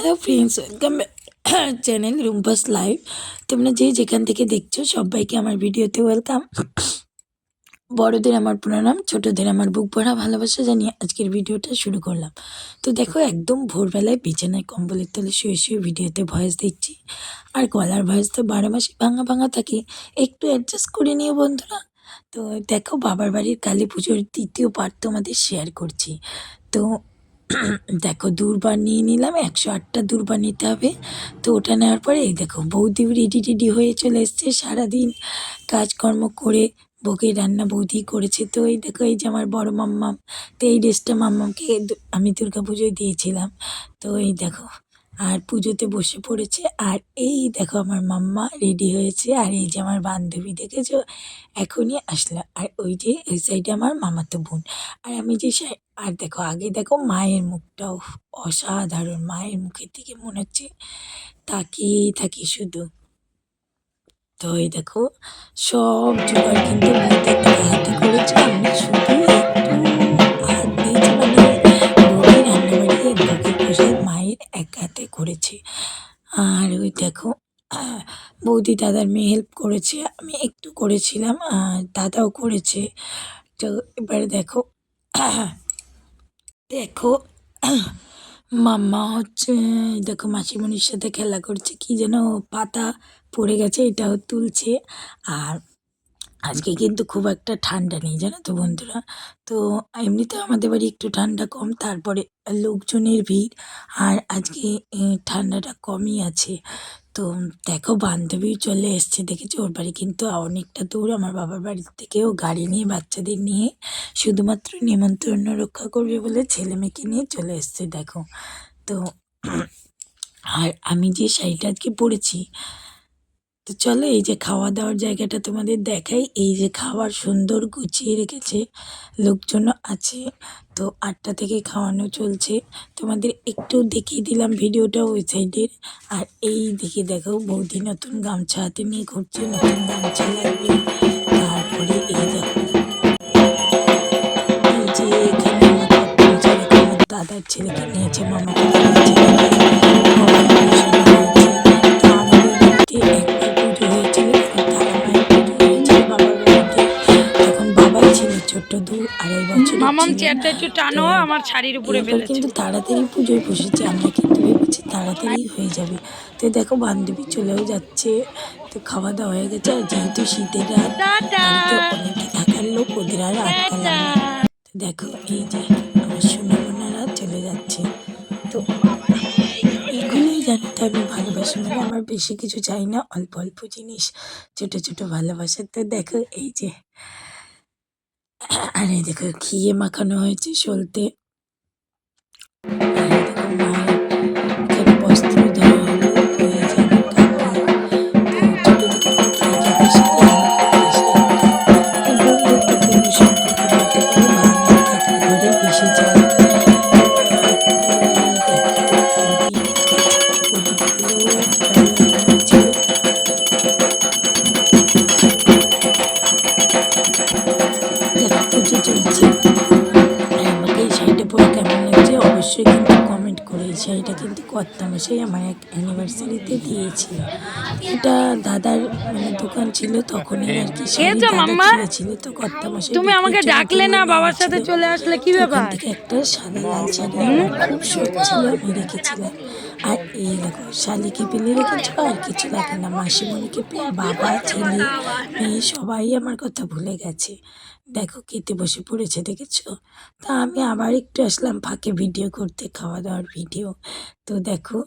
Hello friends, welcome channel রুম্পাস live. তোমরা যে যেখান থেকে দেখছো সবাইকে আমার ভিডিওতে ওয়েলকাম। বড়দের আমার প্রণাম, ছোটদের আমার বুক ভরা ভালোবাসা জানিয়ে আজকের ভিডিওটা শুরু করলাম। তো দেখো, একদম ভোরবেলায় বিছানায় কম্বলের তলে শুয়ে শুয়ে ভিডিওতে ভয়েস দিচ্ছি। আর গলার ভয়েস তো 12 মাসে ভাঙা ভাঙা থাকে, একটু অ্যাডজাস্ট করে নিও বন্ধুরা। তো দেখো, বাবার বাড়ির কালী পুজোর দ্বিতীয় পার্ট তোমাদের শেয়ার করছি। তো দেখো, দূর্বা নিয়ে নিলাম, 108টা দূর্বা নিতে হবে। তো ওটা নেওয়ার পরে এই দেখো, বৌদিও রেডি টেডি হয়ে চলে এসছে। সারাদিন কাজকর্ম করে বউকে রান্না বৌদি করেছে। তো এই দেখো, এই যে আমার বড় মাম্মাম। তো এই ড্রেসটা মাম্মামকে আমি দুর্গা পুজোয় দিয়েছিলাম। তো এই দেখো, আর পুজোতে বসে পড়েছে। আর এই দেখো, আমার মাম্মা রেডি হয়েছে। আর এই যে আমার বান্ধবী, দেখেছো, এখনই আসলো। আর ওই যে ওই সাইডে আমার মামাতো বোন। আর আমি যে আর দেখো, আগে দেখো মায়ের মুখটাও অসাধারণ। মায়ের মুখের দিকে মনে হচ্ছে তাকিয়েই থাকি শুধু। তো এই দেখো, সব জোগাড় কিন্তু বৌদি একা হাতে করেছে। আমি শুধু একটু হাত দিয়েছি, মানে বৌদি রান্নাবাড়ি ভোগের প্রসাদ মায়ের এক হাতে করেছে। আর ওই দেখো, বৌদি দাদার মেয়ে হেল্প করেছে, আমি একটু করেছিলাম, আর দাদাও করেছে। তো এবারে দেখো, দেখো মাম্মা হচ্ছে, দেখো মাসিমণির সাথে খেলা করছে, কি যেন পাতা পড়ে গেছে, এটাও তুলছে। আর আজকে কিন্তু খুব একটা ঠান্ডা নেই, জানো তো বন্ধুরা। তো এমনিতে আমাদের বাড়ি একটু ঠান্ডা কম, তারপরে লোকজনের ভিড়, আর আজকে ঠান্ডাটা কমই আছে। তো দেখো, বান্ধবীও চলে এসছে, দেখেছি ওর বাড়ি কিন্তু অনেকটা দূর আমার বাবার বাড়ির থেকেও। গাড়ি নিয়ে বাচ্চাদের নিয়ে শুধুমাত্র নিমন্ত্রণ রক্ষা করবে বলে ছেলে মেয়েকে নিয়ে চলে এসছে দেখো। তো আর আমি যে শাড়িটা আজকে পরেছি, তো চলো এই যে খাওয়া দাওয়ার জায়গাটা তোমাদের দেখাই। এই যে খাবার সুন্দর গুছিয়ে রেখেছে, লোকজনও আছে। তো 8টা থেকে খাওয়ানো চলছে, তোমাদের একটু দেখিয়ে দিলাম ভিডিওটা ওই সাইডের। আর এই দিকে দেখো, বৌদি নতুন গামছা হাতে নিয়ে ঘুরছে, নতুন গামছা লাগবে। তারপরে এই দেখো, এই যে এখানে আমার কর্তামশাই, দেখো আমার দাদার ছেলেকে নিয়েছে, মামাকে দাদার ছেলেকে ভবানী বসানো হয়েছে। তো আমাদের বাড়িতে একবার পুজো হয়েছিল, যখন তারা মায়ের পুজো হয়েছিল বাবার বাড়িতে, তখন বাবাই ছিল ছোট্ট 2-2.5 বছরের মামাম ছিলেন। চেয়ারটা একটু তো টানো, আমার শাড়ির উপরে এবার ফেলেছে। কিন্তু তাড়াতাড়ি পুজোয় বসেছে, আমরা কিন্তু ভেবেছি তাড়াতাড়ি হয়ে যাবে। তো দেখো, বান্ধবী চলেও যাচ্ছে। তো খাওয়া দাওয়া হয়ে গেছে, আর যেহেতু শীতের রাত, টাটা বাড়িতে অনেকে থাকার লোক, ওদের আর টাটা। আটকালাম না। তো দেখো, এই যে আমার সোনামোনারা চলে যাচ্ছে। তো এগুলোই জানো তো আমি ভালোবাসি, মানে আমার বেশি কিছু চাই না, অল্প অল্প জিনিস, ছোট ছোট ভালোবাসা। তো দেখো এই যে, আর এই দেখো ঘিয়ে মাখানো হয়েছে সলতে। আর এই দেখো, মায়ের এখানে বস্ত্র ধরা হলো। তো এই যে আমার কাকি, তো ছোট থেকে কাকি, এই কাকির সাথে আমার খুব বেশি একটা বন্ধুত্বপূর্ণ সম্পর্ক বলতে পারো, বা আমি কাকির ঘরেই বেশি যাই। আর ওই দেখো, প্রদীপ দেখেছো, প্রদীপগুলো জ্বালানো হচ্ছিল। দেখো, পুজো চলছে। আর আমাকে এই শাড়িটা পরে কেমন লাগছে অবশ্যই কিন্তু কমেন্ট করে। এই শাড়িটা কিন্তু কর্তামশাই আমার এক অ্যানিভার্সারিতে দিয়েছিল। এটা দাদার মানে দোকান ছিল, তখনই আর কি শাড়ি খেয়েছো দাদা মাম্মা? কিনেছিল। তো কর্তামশাই তুমি বিক্রির আমাকে জন্য ডাকলে কিনে না, নিয়ে বাবার সাথে গেছিল। চলে আসলে কি তো ওখান ব্যাপার? থেকে একটা সাদা লাল শাড়ি আমার খুব শখ ছিল, আমি রেখেছিলাম। আর এই দেখো, শালিকে পেলে রেখেছো, আর কিছু লাগে না। মাসিমণিকে পেয়ে বাবা, ছেলে, মেয়ে সবাই আমার কথা ভুলে গেছে। দেখো, খেতে বসে পড়েছে, দেখেছো। তা আমি আবার একটু আসলাম ফাঁকে ভিডিও করতে, খাওয়া দাওয়ার ভিডিও। তো দেখো,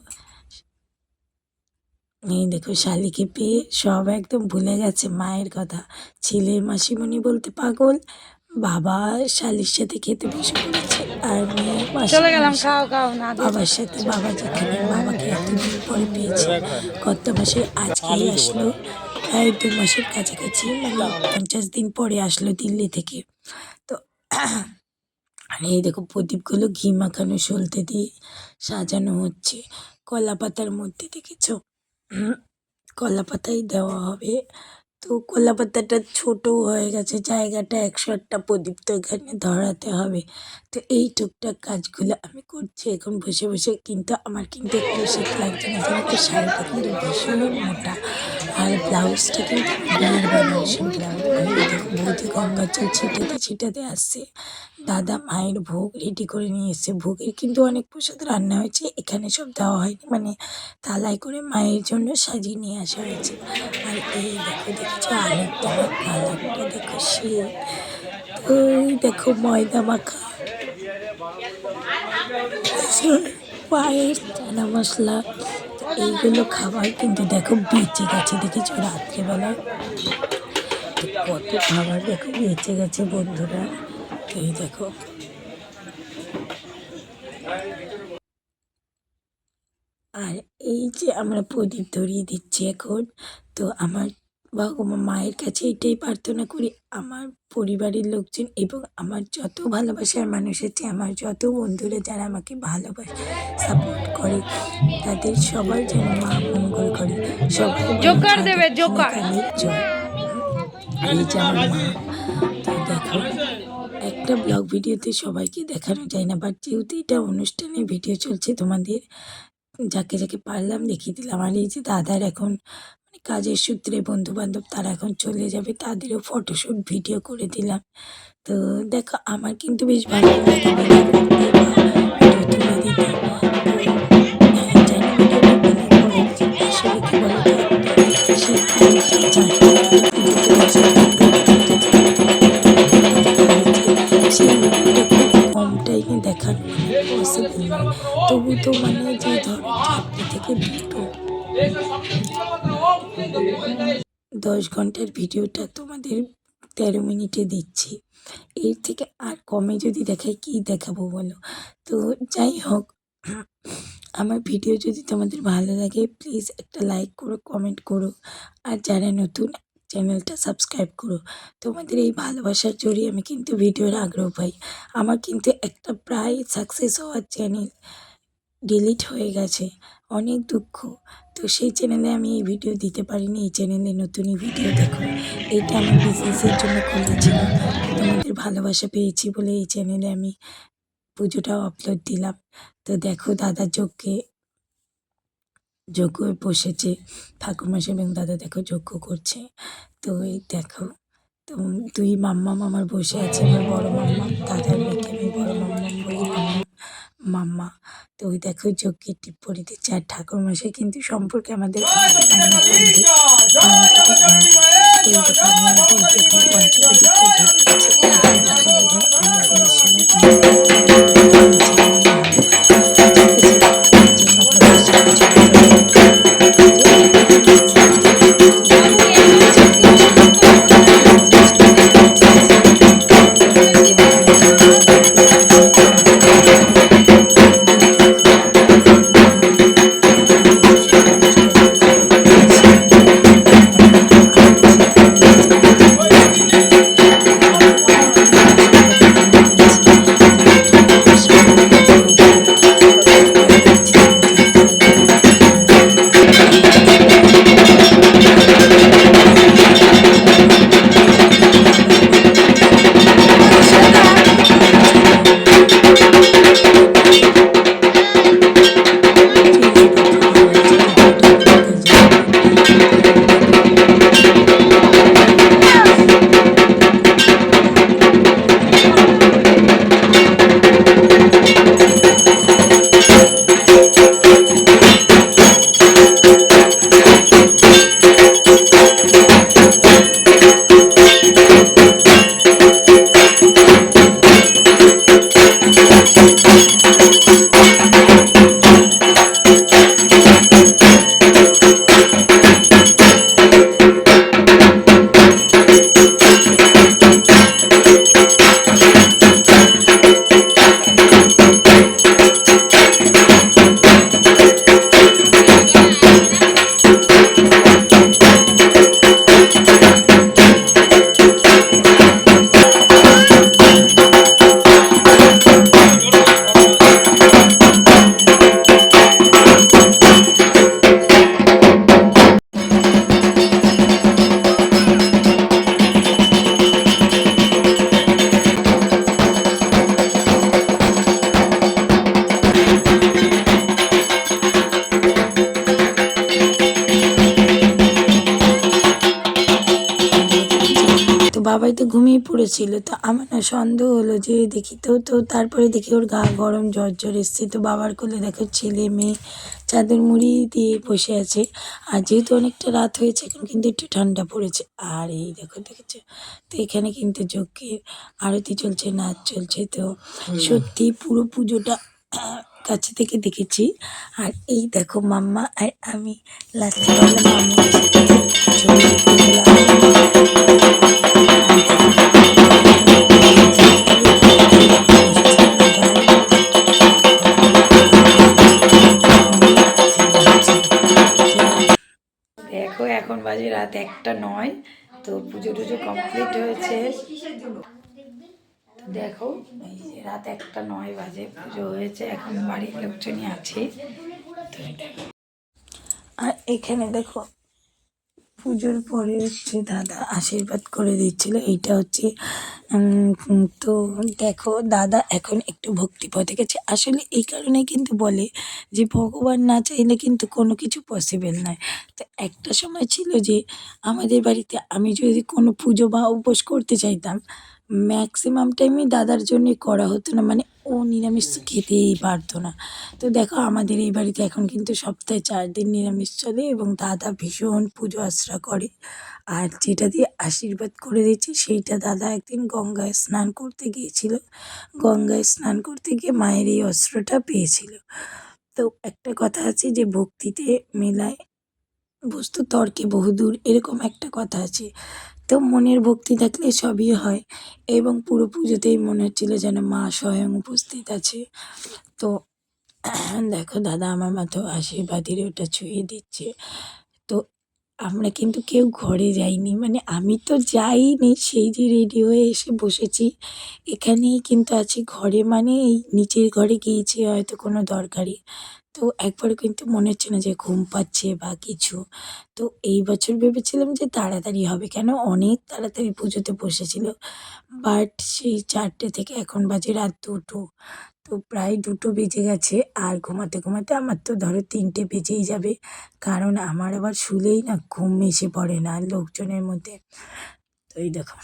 এই দেখো, শালিকে পেয়ে সব একদম ভুলে গেছে মায়ের কথা। ছেলে মাসিমণি বলতে পাগল, বাবা শালির সাথে খেতে বসে পড়েছে, আর মেয়ে চলে গেলাম, মাসিমণির খাও সাথে খাও না দিয়ে। বাবার সাথে। বাবা যেখানে, বাবাকে এতদিন পরে পেয়েছে। গত মাসে আজকেই আসলো, প্রায় 2 মাসের কাছাকাছি, মানে 50 দিন পরে আসলো দিল্লি থেকে। তো আর এই দেখো, প্রদীপগুলো ঘি মাখানো সলতে দিয়ে সাজানো হচ্ছে কলা পাতার মধ্যে, দেখেছো। কলা পাতাই দেওয়া হবে। তো কলাপাতাটা ছোটো হয়ে গেছে, জায়গাটা ১০০টা প্রদীপ তো এখানে ধরাতে হবে। তো এই টুকটাক কাজগুলো আমি করছি এখন বসে বসে, কিন্তু আমার কিন্তু একটু শীত লাগছে না, জানো তো শাড়িটা কিন্তু ভীষণ মোটা আর ব্লাউজটা কিন্তু বিয়ের বেনারসি ব্লাউজ। আর এই দেখো বৌদি গঙ্গার জল ছিটাতে ছিটাতে আসছে, দাদা মায়ের ভোগ রেডি করে নিয়ে এসছে। ভোগের কিন্তু অনেক প্রসাদ রান্না হয়েছে, এখানে সব দেওয়া হয়নি, মানে থালায় করে মায়ের জন্য সাজিয়ে নিয়ে আসা হয়েছে। আর এই দেখো দেখেছো আলুর দমের কালারটা দেখো সে, তো এই দেখো ময়দা মাখা পায়েস চানা মশলা, তো এইগুলো খাবার কিন্তু দেখো বেঁচে গেছে, দেখেছো রাত্রেবেলা তো কত খাবার দেখো বেঁচে গেছে বন্ধুরা। এই দেখো আর এই যে আমরা প্রদীপ ধরিয়ে দিচ্ছি এখন। তো আমার ভগবান মায়ের কাছে এটাই প্রার্থনা করি, আমার পরিবারের লোকজন এবং আমার যত ভালোবাসার মানুষ আছে, আমার যত বন্ধুরা যারা আমাকে ভালোবাসে সাপোর্ট করে, তাদের সবার যেন মা মঙ্গল করে, সবাই জোকার দেবে জোকার। জয়। এই যে আমার মা, তো দেখো একটা ব্লগ ভিডিওতে সবাইকে দেখানো যায় না, বাট যেহেতু এটা অনুষ্ঠানের ভিডিও চলছে তোমাদের যাকে যাকে পারলাম দেখিয়ে দিলাম। আর এই যে দাদার এখন মানে কাজের সূত্রে বন্ধু বান্ধব তারা এখন চলে যাবে, তাদেরও ফটোশ্যুট ভিডিও করে দিলাম। তো দেখো আমার কিন্তু বেশ ভালো লাগে ভিডিও করতে বা ভিডিও তুলে দিতে। তো জানি ভিডিওটা অনেক বড় হচ্ছে, আসলে কি বলতো একটা শীত চারটে পুজোতে বসে সেই ভিডিওটা খুব কম টাইমে দেখানো মানে পসিবল নয়। তবু তো মানে যে ধরো ৪টে থেকে ২টো ১০ ঘন্টার ভিডিওটা তোমাদের ১৩ মিনিটে দিচ্ছি, এর থেকে আর কমে যদি দেখাই কী দেখাবো বলো। তো যাই হোক, আমার ভিডিও যদি তোমাদের ভালো লাগে প্লিজ একটা লাইক করো, কমেন্ট করো, আর যারা নতুন চ্যানেলটা সাবস্ক্রাইব করো। তোমাদের এই ভালোবাসার জোরেই আমি কিন্তু ভিডিওর আগ্রহ পাই। আমার কিন্তু একটা প্রায় সাকসেস হওয়ার চ্যানেল ডিলিট হয়ে গেছে, অনেক দুঃখ। তো সেই চ্যানেলে আমি এই ভিডিও দিতে পারিনি, এই চ্যানেলে নতুনই ভিডিও দেখো। এটা আমার বিজনেসের জন্য খোলা ছিল, তো তোমাদের ভালোবাসা পেয়েছি বলে এই চ্যানেলে আমি পুজোটাও আপলোড দিলাম। তো দেখো দাদা যজ্ঞ বসেছে, ঠাকুরমশাই এবং দাদা দেখো যজ্ঞ করছে। তো এই দেখো, তো ২ মাম্মাম আমার বসে আছে, আমার বড় মাম্মাম, দাদার মেয়েকে আমি বড় মাম্মাম বলি, মাম্মা। তো ওই দেখো যজ্ঞের টিপ পরিয়ে দিচ্ছে, আর ঠাকুরমশাই কিন্তু সম্পর্কে আমাদের ভাই, আমি বন্ধু, বান্ধবীর ভাই। তো এই দেখো আমি আর বৌদি এখন পঞ্চপ্রদীপটা ধরিয়েছি, এই প্রদীপটা বোধহয় আমার বিয়ের সময় আমার বৌদি নিচে নেওয়া হবে। ঠিক আছে, তার জন্য আমরা বসে পুজো করে নিই। তো এখন যদি চ্যানেলটা সাবস্ক্রাইব করে দিও, সাবস্ক্রাইব করে দিও, তো আমার ভিডিওগুলো দেখতে থাকো। এই দেখো এখন বসে পুজোটা দিতে হবে, প্রসাদ আরতি করিয়ে চাঁদা তুলেছি ঠাকুরের, তো আমি কিন্তু আশীর্বাদ নিয়ে নিয়েছি, তো ঠাকুর সামনে হয়তো ঘুমিয়ে পড়েছিল। তো আমার না সন্দেহ হলো যে দেখি তো তারপরে দেখি ওর গা গরম, জ্বর এসছে। তো বাবার কোলে দেখো ছেলে মেয়ে চাদর মুড়ি দিয়ে বসে আছে। আর যেহেতু অনেকটা রাত হয়েছে এখন কিন্তু একটু ঠান্ডা পড়েছে। আর এই দেখো দেখেছো? তো এখানে কিন্তু যজ্ঞের আরতি চলছে, নাচ চলছে। তো সত্যি পুরো পুজোটা কাছে থেকে দেখেছি। আর এই দেখো মাম্মা আর আমি লাস্টে বললাম মাম্মার সাথে যে ছবি তুলতে গেলাম। দেখো এখন বাজে রাত 1:09। তো পুজো টুজো কমপ্লিট হয়েছে। তো দেখো এই যে রাত 1:09 বাজে, পুজো হয়েছে, এখন বাড়ির লোকজনই আছে। তো আর এখানে দেখো পুজোর পরে হচ্ছে দাদা আশীর্বাদ করে দিচ্ছিল। এইটা হচ্ছে তো দেখো দাদা এখন একটু ভক্তিপথে গেছে। আসলে এই কারণেই কিন্তু বলে যে ভগবান না চাইলে কিন্তু কোনো কিছু পসিবল নয়। তো একটা সময় ছিল যে আমাদের বাড়িতে আমি যদি কোনো পুজো বা উপোস করতে চাইতাম, ম্যাক্সিমাম টাইমই দাদার জন্যই করা হতো না। মানে ও নিরামিষ খেতেই পারতো না। তো দেখো আমাদের এই বাড়িতে এখন কিন্তু সপ্তাহে 4 দিন নিরামিষ চলে এবং দাদা ভীষণ পুজো আশ্রা করে। আর যেটা দিয়ে আশীর্বাদ করে দিচ্ছি সেইটা দাদা একদিন গঙ্গায় স্নান করতে গিয়েছিল। গঙ্গায় স্নান করতে গিয়ে মায়ের এই অস্ত্রটা পেয়েছিল। তো একটা কথা আছে যে ভক্তিতে মেলায় বস্তু তর্কে বহুদূর, এরকম একটা কথা আছে। তো মনের ভক্তি থাকলে সবই হয় এবং পুরো পুজোতেই মনে হচ্ছিল যেন মা স্বয়ং উপস্থিত আছে। তো দেখো দাদা আমার মাথায় আশীর্বাদের ওটা ছুঁয়ে দিচ্ছে। তো আমরা কিন্তু কেউ ঘরে যাইনি, মানে আমি তো যাইনি, সেই যে রেডি হয়ে এসে বসেছি এখানেই কিন্তু আছি। ঘরে মানে এই নিচের ঘরে গিয়েছি হয়তো কোনো দরকারে। তো একবারও কিন্তু মনে হচ্ছে না যে ঘুম পাচ্ছে বা কিছু। তো এই বছর ভেবেছিলাম যে তাড়াতাড়ি হবে, কেন অনেক তাড়াতাড়ি পুজোতে বসেছিল। বাট সেই 4টে থেকে এখন বাজে রাত 2টো। তো প্রায় 2টো বেজে গেছে। আর ঘুমাতে আমার তো ধরো 3টে বেজেই যাবে। কারণ আমার আবার শুলেই না ঘুম এসে পড়ে না লোকজনের মধ্যে। তো এই দেখো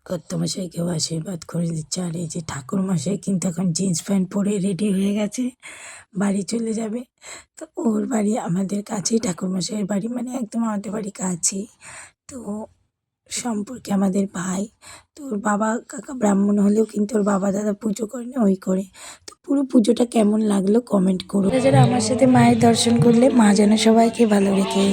কর্তামশাইকেও আশীর্বাদ করে দিচ্ছে। আর এই যে ঠাকুরমশাই কিন্তু এখন জিন্স প্যান্ট পরে রেডি হয়ে গেছে, বাড়ি চলে যাবে। তো ওর বাড়ি আমাদের কাছেই, ঠাকুরমশাইয়ের বাড়ি মানে একদম আমাদের বাড়ি কাছেই। তো সম্পর্কে আমাদের ভাই। তো ওর বাবা কাকা ব্রাহ্মণ হলেও কিন্তু ওর বাবা দাদা পুজো করে না, ওই করে। তো পুরো পুজোটা কেমন লাগলো কমেন্ট করো। যারা আমার সাথে মায়ের দর্শন করলে, মা যেন সবাইকে ভালো রেখে।